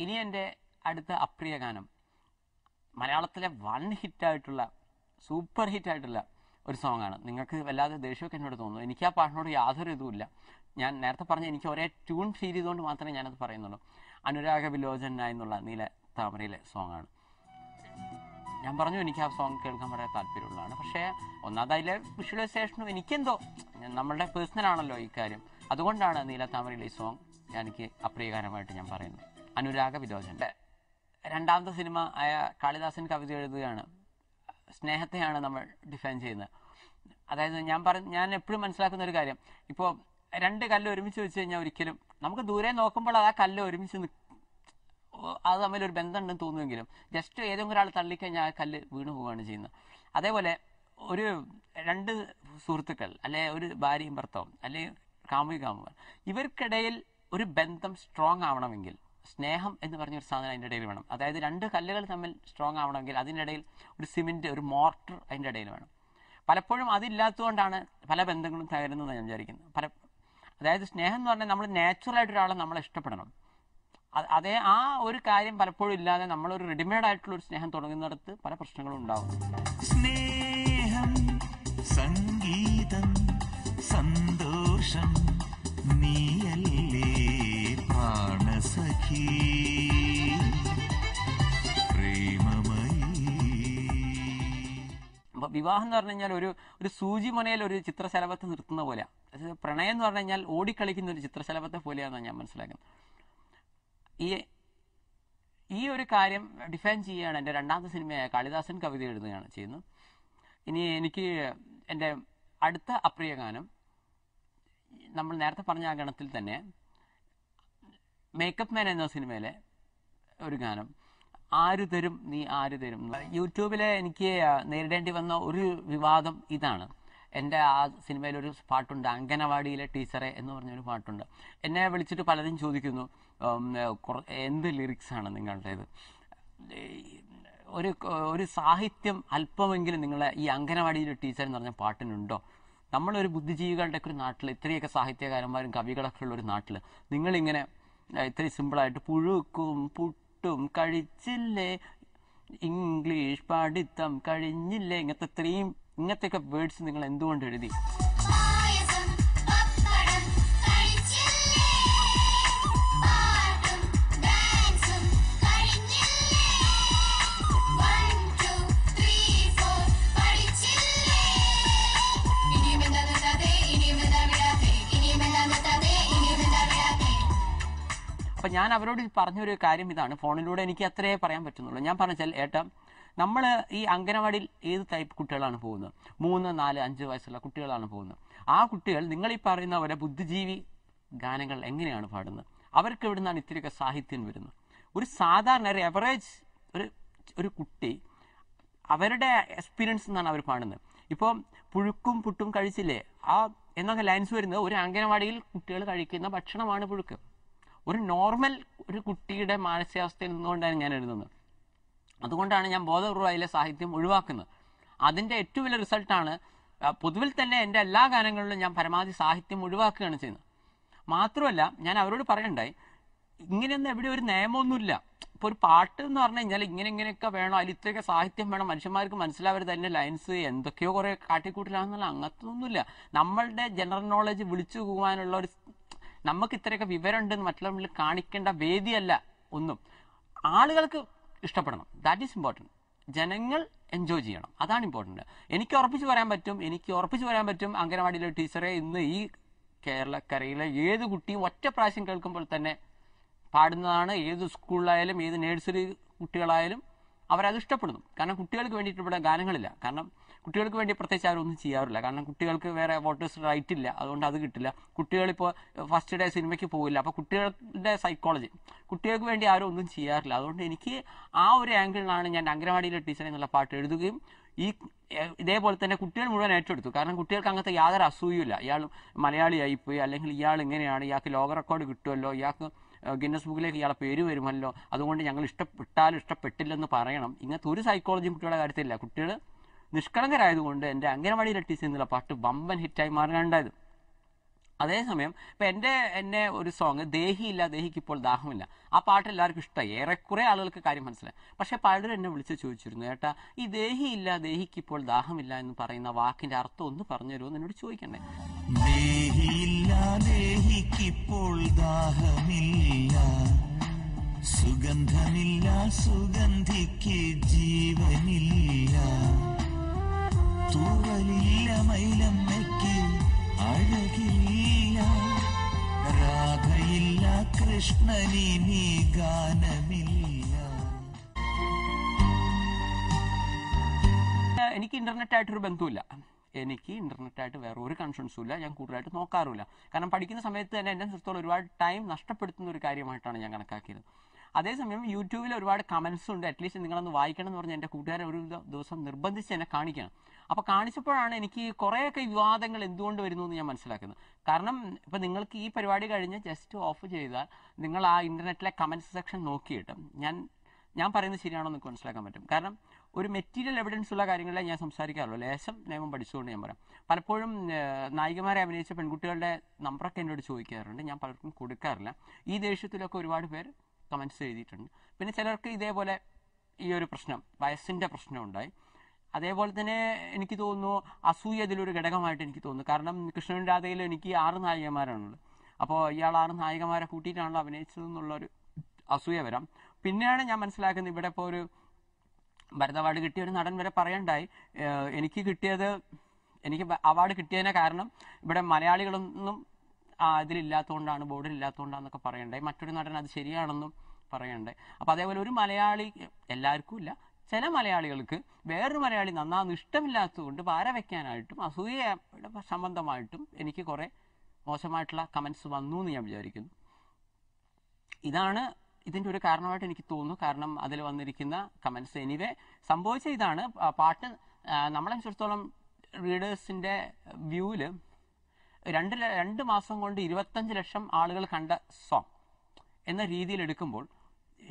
ഇനി എൻ്റെ അടുത്ത അപ്രിയ ഗാനം മലയാളത്തിലെ വൺ ഹിറ്റായിട്ടുള്ള സൂപ്പർ ഹിറ്റായിട്ടുള്ള ഒരു സോങ്ങാണ്. നിങ്ങൾക്ക് വല്ലാതെ ദേഷ്യമൊക്കെ എന്നോട് തോന്നുന്നു. എനിക്ക് ആ പാട്ടിനോട് യാതൊരു ഇതുമില്ല. ഞാൻ നേരത്തെ പറഞ്ഞ എനിക്ക് ഒരേ ട്യൂൺ ഫീൽ ചെയ്തുകൊണ്ട് മാത്രമേ ഞാനത് പറയുന്നുള്ളൂ. അനുരാഗ വിലോചന എന്നുള്ള നീല താമരയിലെ സോങ്ങാണ്. ഞാൻ പറഞ്ഞു എനിക്ക് ആ സോങ് കേൾക്കാൻ വളരെ താല്പര്യമുള്ളതാണ്. പക്ഷേ ഒന്നാമത് അതിലെ വിഷ്വലൈസേഷനും എനിക്കെന്തോ നമ്മളുടെ പേഴ്സണലാണല്ലോ ഈ കാര്യം. അതുകൊണ്ടാണ് നീല താമരയിലെ ഈ സോങ് എനിക്ക് അപ്രിയഗാനമായിട്ട് ഞാൻ പറയുന്നത്. അനുരാഗ വിലോചൻ്റെ രണ്ടാമത്തെ സിനിമ ആയ കാളിദാസൻ കവിത എഴുതുകയാണ്. സ്നേഹത്തെയാണ് നമ്മൾ ഡിഫൈൻ ചെയ്യുന്നത്. അതായത് ഞാൻ എപ്പോഴും മനസ്സിലാക്കുന്ന ഒരു കാര്യം, ഇപ്പോൾ രണ്ട് കല്ല് ഒരുമിച്ച് വെച്ച് കഴിഞ്ഞാൽ ഒരിക്കലും നമുക്ക് ദൂരെ നോക്കുമ്പോൾ ആ കല്ല് ഒരുമിച്ച് അത് തമ്മിലൊരു ബന്ധമുണ്ടെന്ന് തോന്നുമെങ്കിലും ജസ്റ്റ് ഏതെങ്കിലും ഒരാൾ തള്ളിക്കഴിഞ്ഞാൽ ആ കല്ല് വീണു പോവുകയാണ് ചെയ്യുന്നത്. അതേപോലെ ഒരു രണ്ട് സുഹൃത്തുക്കൾ അല്ലെ ഒരു ഭാര്യയും ഭർത്താവും അല്ലെ കാമുകൻ ഇവർക്കിടയിൽ ഒരു ബന്ധം സ്ട്രോങ് ആവണമെങ്കിൽ സ്നേഹം എന്ന് പറഞ്ഞൊരു സാധനം അതിൻ്റെ ഇടയിൽ വേണം. അതായത് രണ്ട് കല്ലുകൾ തമ്മിൽ സ്ട്രോങ് ആവണമെങ്കിൽ അതിൻ്റെ ഇടയിൽ ഒരു സിമെൻറ്റ് ഒരു മോർട്ടർ അതിൻ്റെ ഇടയിൽ വേണം. പലപ്പോഴും അതില്ലാത്തതുകൊണ്ടാണ് പല ബന്ധങ്ങളും തകരുന്നത് ഞാൻ വിചാരിക്കുന്നത്. അതായത് സ്നേഹം എന്ന് പറഞ്ഞാൽ നമ്മൾ നാച്ചുറലായിട്ട് ഒരാളെ നമ്മളെ ഇഷ്ടപ്പെടണം. അതേ ആ ഒരു കാര്യം പലപ്പോഴും ഇല്ലാതെ നമ്മളൊരു റെഡിമെയ്ഡ് ആയിട്ടുള്ള ഒരു സ്നേഹം തുടങ്ങുന്നിടത്ത് പല പ്രശ്നങ്ങളും ഉണ്ടാവും. സ്നേഹം സംഗീതം സന്തോഷം നീയല്ലേ പ്രാണസഖി പ്രേമമയീ. അപ്പോൾ വിവാഹം എന്ന് പറഞ്ഞു കഴിഞ്ഞാൽ ഒരു സൂചി മുനയിൽ ഒരു ചിത്രശലഭത്തെ നിർത്തുന്ന പോലെയാണ്. അതായത് പ്രണയം എന്ന് പറഞ്ഞു കഴിഞ്ഞാൽ ഓടിക്കളിക്കുന്ന ഒരു ചിത്രശലഭത്തെ പോലെയാണെന്നാണ് ഞാൻ മനസ്സിലാക്കുന്നത്. ഈ ഒരു കാര്യം ഡിഫൈൻ ചെയ്യുകയാണ് എൻ്റെ രണ്ടാമത്തെ സിനിമയായ കാളിദാസൻ കവിത എഴുതുകയാണ് ചെയ്യുന്നത്. ഇനി എനിക്ക് എൻ്റെ അടുത്ത അപ്രിയ ഗാനം നമ്മൾ നേരത്തെ പറഞ്ഞ ആ ഗണത്തിൽ തന്നെ മേക്കപ്പ് മാൻ എന്ന സിനിമയിലെ ഒരു ഗാനം, ആര് തരും നീ ആര് തരും. യൂട്യൂബിലെ എനിക്ക് നേരിടേണ്ടി വന്ന ഒരു വിവാദം ഇതാണ്. എൻ്റെ ആ സിനിമയിലൊരു പാട്ടുണ്ട്, അങ്കനവാടിയിലെ ടീച്ചറെ എന്ന് പറഞ്ഞൊരു പാട്ടുണ്ട്. എന്നെ വിളിച്ചിട്ട് പലരും ചോദിക്കുന്നു എന്ത് ലിറിക്സാണ് നിങ്ങളുടേത്, ഒരു സാഹിത്യം അല്പമെങ്കിലും നിങ്ങളെ ഈ അങ്കനവാടിയിലെ ടീച്ചർ എന്ന് പറഞ്ഞ പാട്ടിനുണ്ടോ? നമ്മളൊരു ബുദ്ധിജീവികളുടെ ഒരു നാട്ടിൽ ഇത്രയൊക്കെ സാഹിത്യകാരന്മാരും കവികളൊക്കെ ഉള്ളൊരു നാട്ടിൽ നിങ്ങളിങ്ങനെ ഇത്രയും സിമ്പിളായിട്ട് പുഴുക്കും പുട്ടും കഴിച്ചില്ലേ, ഇംഗ്ലീഷ് പഠിത്തം കഴിഞ്ഞില്ലേ, ഇങ്ങനത്തെയൊക്കെ വേർഡ്സ് നിങ്ങൾ എന്തുകൊണ്ട് എഴുതി? അപ്പം ഞാൻ അവരോട് പറഞ്ഞൊരു കാര്യം ഇതാണ്, ഫോണിലൂടെ എനിക്ക് അത്രേ പറയാൻ പറ്റുന്നുള്ളൂ. ഞാൻ പറഞ്ഞാൽ ഏട്ടാ, നമ്മൾ ഈ അംഗനവാടിയിൽ ഏത് ടൈപ്പ് കുട്ടികളാണ് പോകുന്നത്? 3, 4, 5 വയസ്സുള്ള കുട്ടികളാണ് പോകുന്നത്. ആ കുട്ടികൾ നിങ്ങൾ ഈ പറയുന്ന പോലെ ബുദ്ധിജീവി ഗാനങ്ങൾ എങ്ങനെയാണ് പാടുന്നത്? അവർക്ക് എവിടെ നിന്നാണ് ഇത്തിരിയൊക്കെ സാഹിത്യം വരുന്നത്? ഒരു സാധാരണ ഒരു എവറേജ് ഒരു കുട്ടി അവരുടെ എക്സ്പീരിയൻസ് എന്നാണ് അവർ പാടുന്നത്. ഇപ്പോൾ പുഴുക്കും പുട്ടും കഴിച്ചില്ലേ എന്നൊക്കെ ലൈൻസ് വരുന്നത് ഒരു അംഗനവാടിയിൽ കുട്ടികൾ കഴിക്കുന്ന ഭക്ഷണമാണ് പുഴുക്ക്. ഒരു നോർമൽ ഒരു കുട്ടിയുടെ മാനസികാവസ്ഥയിൽ നിന്നുകൊണ്ടാണ് ഞാൻ എഴുതുന്നത്. അതുകൊണ്ടാണ് ഞാൻ ബോധപൂർവ്വം അതിലെ സാഹിത്യം ഒഴിവാക്കുന്നത്. അതിൻ്റെ ഏറ്റവും വലിയ റിസൾട്ടാണ് പൊതുവിൽ തന്നെ എൻ്റെ എല്ലാ ഗാനങ്ങളിലും ഞാൻ പരമാവധി സാഹിത്യം ഒഴിവാക്കുകയാണ് ചെയ്യുന്നത്. മാത്രമല്ല ഞാൻ അവരോട് പറയണ്ടായി, ഇങ്ങനെയൊന്നും എവിടെ ഒരു നിയമമൊന്നുമില്ല. ഇപ്പോൾ ഒരു പാട്ട് എന്ന് പറഞ്ഞു കഴിഞ്ഞാൽ ഇങ്ങനെയൊക്കെ വേണം, അതിൽ ഇത്രയൊക്കെ സാഹിത്യം വേണം, മനുഷ്യന്മാർക്ക് മനസ്സിലാവരുത്, അതിൻ്റെ ലൈൻസ് എന്തൊക്കെയോ കുറേ കാട്ടിക്കൂട്ടിലാണെന്നുള്ള അങ്ങനത്തൊന്നുമില്ല. നമ്മളുടെ ജനറൽ നോളജ് വിളിച്ചു പോകാനുള്ള നമുക്ക് ഇത്രയൊക്കെ വിവരമുണ്ടെന്ന് മറ്റുള്ളവരിൽ കാണിക്കേണ്ട വേദിയല്ല ഒന്നും. ആളുകൾക്ക് ഇഷ്ടപ്പെടണം, ദാറ്റ് ഈസ് ഇമ്പോർട്ടൻറ്റ്. ജനങ്ങൾ എൻജോയ് ചെയ്യണം, അതാണ് ഇമ്പോർട്ടൻറ്റ്. എനിക്ക് ഉറപ്പിച്ച് പറയാൻ പറ്റും അംഗനവാടിയിലെ ടീച്ചറെ ഇന്ന് ഈ കേരളക്കരയിലെ ഏത് കുട്ടിയും ഒറ്റ പ്രാവശ്യം കേൾക്കുമ്പോൾ തന്നെ പാടുന്നതാണ്. ഏത് സ്കൂളിലായാലും ഏത് നഴ്സറി കുട്ടികളായാലും അവരത് ഇഷ്ടപ്പെടുന്നു. കാരണം കുട്ടികൾക്ക് വേണ്ടിയിട്ട് ഇവിടെ ഗാനങ്ങളില്ല. കാരണം കുട്ടികൾക്ക് വേണ്ടി പ്രത്യേകിച്ച് അവരൊന്നും ചെയ്യാറില്ല. കാരണം കുട്ടികൾക്ക് വേറെ വോട്ടേഴ്സ് റൈറ്റ് ഇല്ല, അതുകൊണ്ട് അത് കിട്ടില്ല. കുട്ടികളിപ്പോൾ ഫസ്റ്റ് ഡേ സിനിമയ്ക്ക് പോകില്ല. അപ്പോൾ കുട്ടികളുടെ സൈക്കോളജി, കുട്ടികൾക്ക് വേണ്ടി ആരും ഒന്നും ചെയ്യാറില്ല. അതുകൊണ്ട് എനിക്ക് ആ ഒരു ആംഗിളിലാണ് ഞാൻ അംഗനവാടിയിലെ ടീച്ചർ എന്നുള്ള പാട്ട് എഴുതുകയും ഇതേപോലെ തന്നെ കുട്ടികൾ മുഴുവൻ ഏറ്റെടുത്തു. കാരണം കുട്ടികൾക്ക് അങ്ങനത്തെ യാതൊരു അസൂയില്ല. ഇയാൾ മലയാളിയായിപ്പോയി, അല്ലെങ്കിൽ ഇയാൾ ഇങ്ങനെയാണ്, ഇയാൾക്ക് ലോക റെക്കോർഡ് കിട്ടുമല്ലോ, ഇയാൾക്ക് ഗിന്നസ് ബുക്കിലേക്ക് ഇയാളെ പേര് വരുമല്ലോ, അതുകൊണ്ട് ഞങ്ങൾ ഇഷ്ടപ്പെട്ടാലും ഇഷ്ടപ്പെട്ടില്ലെന്ന് പറയണം. ഇങ്ങനത്തെ ഒരു സൈക്കോളജിയും കുട്ടികളുടെ കാര്യത്തിലില്ല. കുട്ടികൾ നിഷ്കളങ്കരായതുകൊണ്ട് എൻ്റെ അംഗനവാടിയിലെ ടീച്ചർ എന്നുള്ള പാട്ട് വമ്പൻ ഹിറ്റായി മാറുകയുണ്ടായത്. അതേസമയം ഇപ്പം എന്നെ ഒരു സോങ് ദേഹിയില്ല ദേഹിക്കിപ്പോൾ ദാഹമില്ല, ആ പാട്ട് എല്ലാവർക്കും ഇഷ്ടമായി, ഏറെക്കുറെ ആളുകൾക്ക് കാര്യം മനസ്സിലായി. പക്ഷെ പലരും എന്നെ വിളിച്ച് ചോദിച്ചിരുന്നു, ഏട്ടാ ഈ ദേഹിയില്ല ദേഹിക്കിപ്പോൾ ദാഹമില്ല എന്ന് പറയുന്ന വാക്കിന്റെ അർത്ഥം ഒന്ന് പറഞ്ഞു തരുമോ എന്ന് എന്നോട് ചോദിക്കണ്ടേ. ദേഹിയില്ല ദേഹിക്കിപ്പോൾ ദാഹമില്ല, സുഗന്ധമില്ല സുഗന്ധിക്ക് ജീവനില്ല, തൂവലില്ല മൈലമ്മയ്ക്ക് അഴകില്ല, രാധയില്ല കൃഷ്ണനിനി ഗാനമില്ല. എനിക്ക് ഇന്റർനെറ്റായിട്ടൊരു ബന്ധമില്ല, എനിക്ക് ഇന്റർനെറ്റായിട്ട് വേറെ ഒരു കൺസേൺസും ഇല്ല, ഞാൻ കൂടുതലായിട്ട് നോക്കാറുമില്ല. കാരണം പഠിക്കുന്ന സമയത്ത് തന്നെ എന്നെ സംബന്ധിച്ചിടത്തോളം ഒരുപാട് ടൈം നഷ്ടപ്പെടുത്തുന്ന ഒരു കാര്യമായിട്ടാണ് ഞാൻ കണക്കാക്കിയത്. അതേസമയം യൂട്യൂബിൽ ഒരുപാട് കമൻസ് ഉണ്ട്, അറ്റ്ലീസ്റ്റ് നിങ്ങളൊന്ന് വായിക്കണം എന്ന് പറഞ്ഞ് എൻ്റെ കൂട്ടുകാരെ ഒരു ദിവസം നിർബന്ധിച്ച് എന്നെ കാണിക്കണം. അപ്പോൾ കാണിച്ചപ്പോഴാണ് എനിക്ക് കുറേയൊക്കെ വിവാദങ്ങൾ എന്തുകൊണ്ട് വരുന്നു എന്ന് ഞാൻ മനസ്സിലാക്കുന്നത്. കാരണം ഇപ്പം നിങ്ങൾക്ക് ഈ പരിപാടി കഴിഞ്ഞ് ജസ്റ്റ് ഓഫ് ചെയ്താൽ നിങ്ങൾ ആ ഇൻ്റർനെറ്റിലെ കമൻസ് സെക്ഷൻ നോക്കിയിട്ട് ഞാൻ പറയുന്നത് ശരിയാണോ എന്ന് മനസ്സിലാക്കാൻ പറ്റും. കാരണം ഒരു മെറ്റീരിയൽ എവിഡൻസ് ഉള്ള കാര്യങ്ങളെ ഞാൻ സംസാരിക്കാറുള്ളൂ, ലേശം നിയമം പഠിച്ചുകൊണ്ട് ഞാൻ പറയാം. പലപ്പോഴും നായികമാരെ അഭിനയിച്ച പെൺകുട്ടികളുടെ നമ്പറൊക്കെ എന്നോട് ചോദിക്കാറുണ്ട്, ഞാൻ പലർക്കും കൊടുക്കാറില്ല. ഈ ദേഷ്യത്തിലൊക്കെ ഒരുപാട് പേര് കമൻസ് എഴുതിയിട്ടുണ്ട്. പിന്നെ ചിലർക്ക് ഇതേപോലെ ഈ ഒരു പ്രശ്നം, വയസ്സിൻ്റെ പ്രശ്നം ഉണ്ടായി. അതേപോലെ തന്നെ എനിക്ക് തോന്നുന്നു അസൂയ ഇതിലൊരു ഘടകമായിട്ട് എനിക്ക് തോന്നുന്നു. കാരണം കൃഷ്ണൻ രാധയിൽ എനിക്ക് 6 നായികമാരാണുള്ളത്. അപ്പോൾ ഇയാൾ 6 നായികമാരെ കൂട്ടിയിട്ടാണല്ലോ അഭിനയിച്ചതെന്നുള്ളൊരു അസൂയ വരാം. പിന്നെയാണ് ഞാൻ മനസ്സിലാക്കുന്നത്, ഇവിടെ ഇപ്പോൾ ഒരു ഭരത് അവാർഡ് കിട്ടിയ ഒരു നടൻ വരെ പറയണ്ടായി, എനിക്ക് അവാർഡ് കിട്ടിയതിനെ കാരണം ഇവിടെ മലയാളികളൊന്നും ഇതിലില്ലാത്തതുകൊണ്ടാണ്, ബോർഡിലില്ലാത്തതുകൊണ്ടാണെന്നൊക്കെ പറയണ്ടായി. മറ്റൊരു നടൻ അത് ശരിയാണെന്നും പറയണ്ടായി. അപ്പോൾ അതേപോലെ ഒരു മലയാളി, എല്ലാവർക്കും ഇല്ല, ചില മലയാളികൾക്ക് വേറൊരു മലയാളി നന്നാന്ന് ഇഷ്ടമില്ലാത്തതുകൊണ്ട് പാര വയ്ക്കാനായിട്ടും അസൂയയുടെ സംബന്ധമായിട്ടും എനിക്ക് കുറേ മോശമായിട്ടുള്ള കമൻസ് വന്നു എന്ന് ഞാൻ വിചാരിക്കുന്നു. ഇതാണ് ഇതിൻ്റെ ഒരു കാരണമായിട്ട് എനിക്ക് തോന്നുന്നു. കാരണം അതിൽ വന്നിരിക്കുന്ന കമൻസ് എനിവേ സംഭവിച്ച ഇതാണ്, പാട്ട് നമ്മളെ സംബന്ധിച്ചിടത്തോളം റീഡേഴ്സിൻ്റെ വ്യൂവിൽ 2 മാസം കൊണ്ട് 25 ലക്ഷം ആളുകൾ കണ്ട സോങ് എന്ന രീതിയിൽ എടുക്കുമ്പോൾ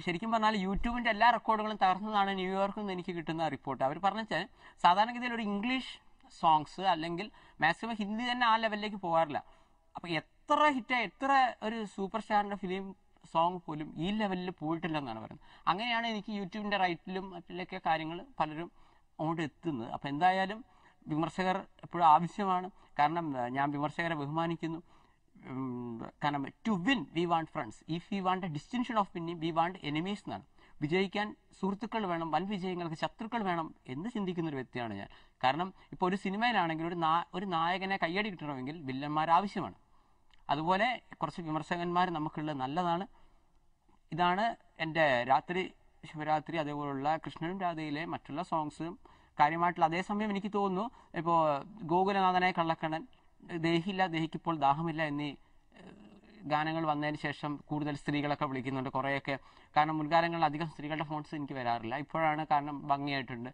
ശരിക്കും പറഞ്ഞാൽ യൂട്യൂബിൻ്റെ എല്ലാ റെക്കോർഡുകളും തകർന്നതാണ് ന്യൂയോർക്കിൽ നിന്ന് എനിക്ക് കിട്ടുന്ന റിപ്പോർട്ട്. അവർ പറഞ്ഞാൽ സാധാരണഗതിയിൽ ഒരു ഇംഗ്ലീഷ് സോങ്സ് അല്ലെങ്കിൽ മാക്സിമം ഹിന്ദി തന്നെ ആ ലെവലിലേക്ക് പോകാറില്ല. അപ്പോൾ എത്ര ഒരു സൂപ്പർ സ്റ്റാറിൻ്റെ ഫിലിം സോങ് പോലും ഈ ലെവലിൽ പോയിട്ടില്ലെന്നാണ് പറയുന്നത്. അങ്ങനെയാണ് എനിക്ക് യൂട്യൂബിൻ്റെ റൈറ്റിലും മറ്റിലൊക്കെ കാര്യങ്ങൾ പലരും അങ്ങോട്ട് എത്തുന്നത്. അപ്പോൾ എന്തായാലും വിമർശകർ എപ്പോഴും ആവശ്യമാണ്. കാരണം ഞാൻ വിമർശകരെ ബഹുമാനിക്കുന്നു. കാരണം to win we want friends, if we want a distinction of winning we want enemies എന്നാണ്. വിജയിക്കാൻ സുഹൃത്തുക്കൾ വേണം, വൻ വിജയങ്ങൾക്ക് ശത്രുക്കൾ വേണം എന്ന് ചിന്തിക്കുന്ന ഒരു വ്യക്തിയാണ് ഞാൻ. കാരണം ഇപ്പോൾ ഒരു സിനിമയിലാണെങ്കിൽ ഒരു നായകനെ കയ്യടി കിട്ടണമെങ്കിൽ വില്ലന്മാർ ആവശ്യമാണ്. അതുപോലെ കുറച്ച് വിമർശകന്മാർ നമുക്കുള്ളത് നല്ലതാണ്. ഇതാണ് എൻ്റെ ശിവരാത്രി അതേപോലുള്ള കൃഷ്ണനും രാധയിലെ മറ്റുള്ള സോങ്സും കാര്യമായിട്ടുള്ള. അതേസമയം എനിക്ക് തോന്നുന്നു ഇപ്പോൾ ഗോകുലനാഥനായ കള്ളക്കണ്ണൻ, ദേഹിയില്ല ദേഹിക്കിപ്പോൾ ദാഹമില്ല എന്നീ ഗാനങ്ങൾ വന്നതിന് ശേഷം കൂടുതൽ സ്ത്രീകളൊക്കെ വിളിക്കുന്നുണ്ട് കുറേയൊക്കെ. കാരണം മുൻകാലങ്ങളിൽ അധികം സ്ത്രീകളുടെ ഫോൺസ് എനിക്ക് വരാറില്ല, ഇപ്പോഴാണ്. കാരണം ഭംഗിയായിട്ടുണ്ട്.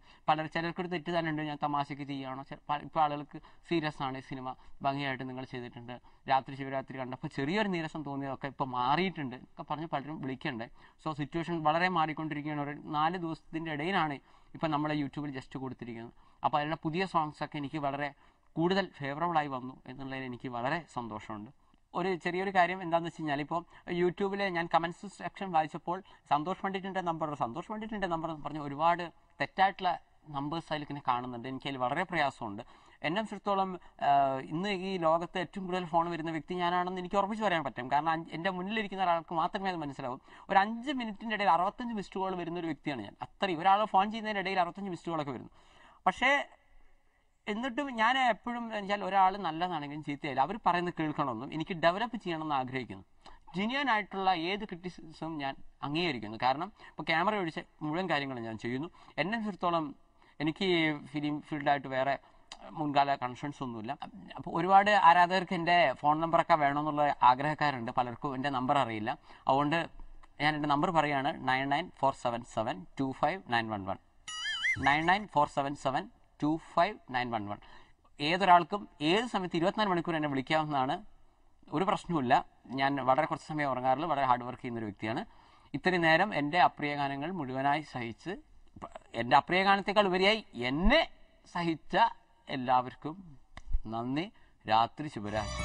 ചിലർക്കൊരു തെറ്റിദ്ധാരണയുണ്ട് ഞാൻ തമാശയ്ക്ക് ചെയ്യുകയാണോ. ഇപ്പോൾ ആളുകൾക്ക് സീരിയസ് ആണ് ഈ സിനിമ, ഭംഗിയായിട്ട് നിങ്ങൾ ചെയ്തിട്ടുണ്ട്, ശിവരാത്രി കണ്ടപ്പോൾ ചെറിയൊരു നീരസം തോന്നിയതൊക്കെ ഇപ്പോൾ മാറിയിട്ടുണ്ട് ഒക്കെ പറഞ്ഞ് പലരും വിളിക്കണ്ടേ. സോ സിറ്റുവേഷൻ വളരെ മാറിക്കൊണ്ടിരിക്കുകയാണ്. ഒരു 4 ദിവസത്തിൻ്റെ ഇടയിലാണ് ഇപ്പം നമ്മളെ യൂട്യൂബിൽ ജസ്റ്റ് കൊടുത്തിരിക്കുന്നത്. അപ്പോൾ അതിലുള്ള പുതിയ സോങ്സൊക്കെ എനിക്ക് വളരെ കൂടുതൽ ഫേവറബിളായി വന്നു എന്നുള്ളതിൽ എനിക്ക് വളരെ സന്തോഷമുണ്ട്. ഒരു ചെറിയൊരു കാര്യം എന്താണെന്ന് വെച്ച് കഴിഞ്ഞാൽ, ഇപ്പോൾ യൂട്യൂബിൽ ഞാൻ കമൻസ് സെക്ഷൻ വായിച്ചപ്പോൾ സന്തോഷ് പണ്ഡിറ്റിൻ്റെ നമ്പർ എന്ന് പറഞ്ഞ് ഒരുപാട് തെറ്റായിട്ടുള്ള നമ്പേഴ്സ് അതിൽ ഇങ്ങനെ കാണുന്നുണ്ട്. എനിക്കതിൽ വളരെ പ്രയാസമുണ്ട്. എന്നെ സംബന്ധിച്ചിടത്തോളം ഇന്ന് ഈ ലോകത്ത് ഏറ്റവും കൂടുതൽ ഫോൺ വരുന്ന വ്യക്തി ഞാനാണെന്ന് എനിക്ക് ഉറപ്പിച്ച് പറയാൻ പറ്റും. കാരണം എൻ്റെ മുന്നിലിരിക്കുന്ന ഒരാൾക്ക് മാത്രമേ അത് മനസ്സിലാവും. ഒരു 5 മിനിറ്റിൻ്റെ ഇടയിൽ 65 മിസ്ഡ് കോൾ വരുന്ന ഒരു വ്യക്തിയാണ് ഞാൻ. അത്രയും ഒരാൾ ഫോൺ ചെയ്യുന്നതിനിടയിൽ 65 മിസ്ഡ് കോളൊക്കെ വരുന്നു. പക്ഷേ എന്നിട്ടും ഞാൻ എപ്പോഴും വെച്ചാൽ ഒരാൾ നല്ലതാണെങ്കിലും ചീത്തയായാലും അവർ പറയുന്നത് കേൾക്കണമെന്നും എനിക്ക് ഡെവലപ്പ് ചെയ്യണമെന്ന് ആഗ്രഹിക്കുന്നു. ജെന്യുവൻ ആയിട്ടുള്ള ഏത് ക്രിറ്റിസിസം ഞാൻ അംഗീകരിക്കുന്നു. കാരണം ഇപ്പോൾ ക്യാമറ ഒഴിച്ച് മുഴുവൻ കാര്യങ്ങളും ഞാൻ ചെയ്യുന്നു. എന്നെ സംബന്ധിച്ചിടത്തോളം എനിക്ക് ഫിലിം ഫീൽഡായിട്ട് വേറെ മുൻകാല കൺസേൺസ് ഒന്നുമില്ല. അപ്പോൾ ഒരുപാട് ആരാധകർക്ക് എൻ്റെ ഫോൺ നമ്പറൊക്കെ വേണമെന്നുള്ള ആഗ്രഹക്കാരുണ്ട്. പലർക്കും എൻ്റെ നമ്പർ അറിയില്ല. അതുകൊണ്ട് ഞാൻ എൻ്റെ നമ്പർ പറയുകയാണ് 9947725911 9947725911. ഏതൊരാൾക്കും ഏത് സമയത്ത് 24 മണിക്കൂർ എന്നെ വിളിക്കാവുന്നതാണ്. ഒരു പ്രശ്നവുമില്ല. ഞാൻ വളരെ കുറച്ച് സമയം ഉറങ്ങാറില്ല, വളരെ ഹാർഡ് വർക്ക് ചെയ്യുന്നൊരു വ്യക്തിയാണ്. ഇത്രയും നേരം എൻ്റെ അപ്രിയ ഗാനങ്ങൾ മുഴുവനായി സഹിച്ച്, എൻ്റെ അപ്രിയ ഗാനത്തേക്കാൾ ഉപരിയായി എന്നെ സഹിച്ച എല്ലാവർക്കും നന്ദി. രാത്രി ശുഭരാത്രി.